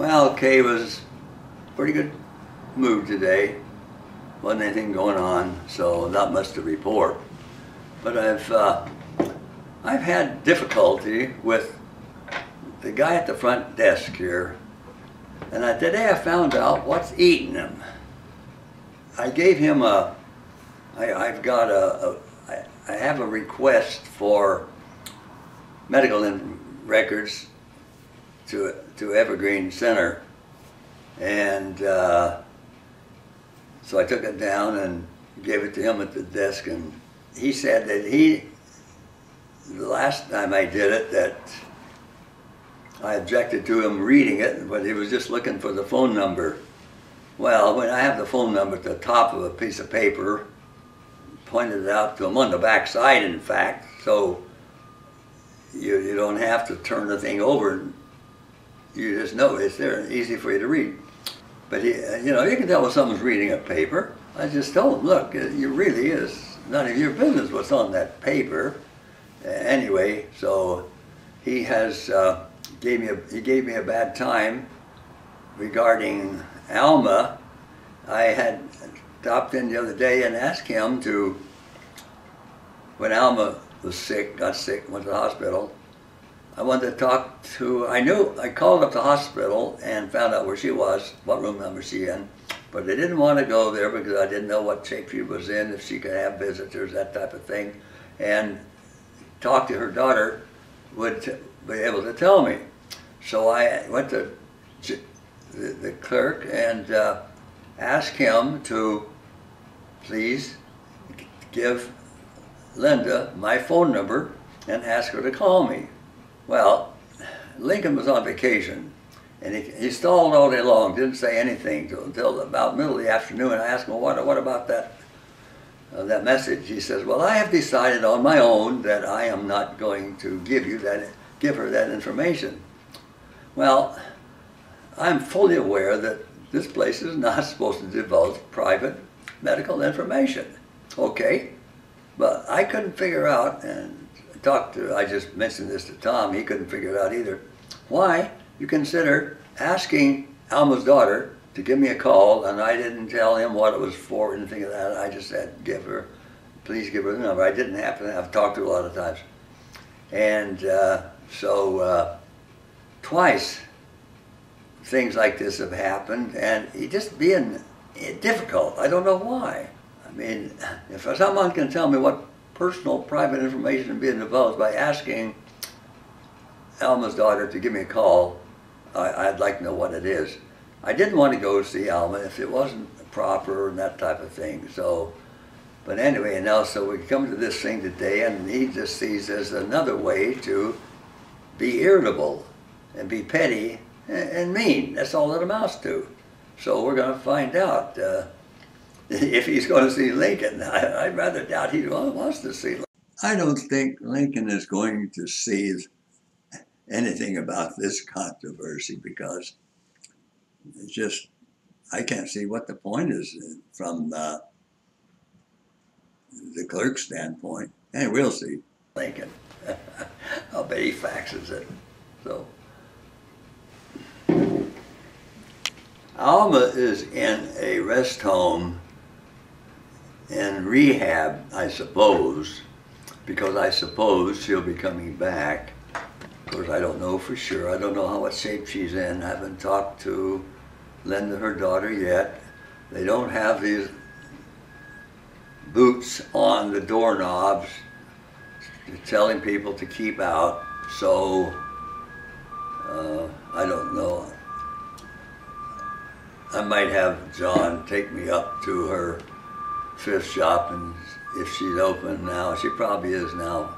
Well, Kay was pretty good mood today. Wasn't anything going on, so not much to report. But I've had difficulty with the guy at the front desk here, and today I found out what's eating him. I gave him I have a request for medical records to Evergreen Center, and so I took it down and gave it to him at the desk, and he said that the last time I did it, that I objected to him reading it, but he was just looking for the phone number. Well, when I have the phone number at the top of a piece of paper, pointed it out to him on the back side, in fact, so you don't have to turn the thing over. You just know it's there, easy for you to read. But you can tell when someone's reading a paper. I just told him, look, it really is none of your business what's on that paper. Anyway, so he has gave me a bad time regarding Alma. I had stopped in the other day and asked him to, when Alma was sick, got sick, went to the hospital, I wanted to talk to, I called up the hospital and found out where she was, what room number she in, but I didn't want to go there because I didn't know what shape she was in, if she could have visitors, that type of thing, and talk to her daughter would be able to tell me. So I went to the clerk and asked him to please give Linda my phone number and ask her to call me. Well, Lincoln was on vacation, and he stalled all day long, didn't say anything until about middle of the afternoon. I asked him, well, what about that message? He says, well, I have decided on my own that I am not going to give her that information. Well, I'm fully aware that this place is not supposed to divulge private medical information. Okay, but I couldn't figure out, and I just mentioned this to Tom, he couldn't figure it out either, why you consider asking Alma's daughter to give me a call, and I didn't tell him what it was for or anything of that. I just said, please give her the number. I didn't happen to have talked to her a lot of times. And so twice things like this have happened, and it just being difficult. I don't know why. I mean, if someone can tell me what personal private information is being divulged by asking Alma's daughter to give me a call, I'd like to know what it is. I didn't want to go see Alma if it wasn't proper and that type of thing. So, but anyway, and now so we come to this thing today, and he just sees there's another way to be irritable and be petty and mean. That's all it amounts to. So we're going to find out if he's going to see Lincoln. I'd rather doubt he wants to see Lincoln. I don't think Lincoln is going to see anything about this controversy, because it's just, I can't see what the point is from the clerk's standpoint. And we'll see Lincoln. I'll bet he faxes it. So Alma is in a rest home in rehab, I suppose, because I suppose she'll be coming back. Of course, I don't know for sure. I don't know what shape she's in. I haven't talked to Linda, her daughter, yet. They don't have these boots on the doorknobs telling people to keep out, so I don't know. I might have John take me up to her thrift shop, and if she's open now, she probably is now.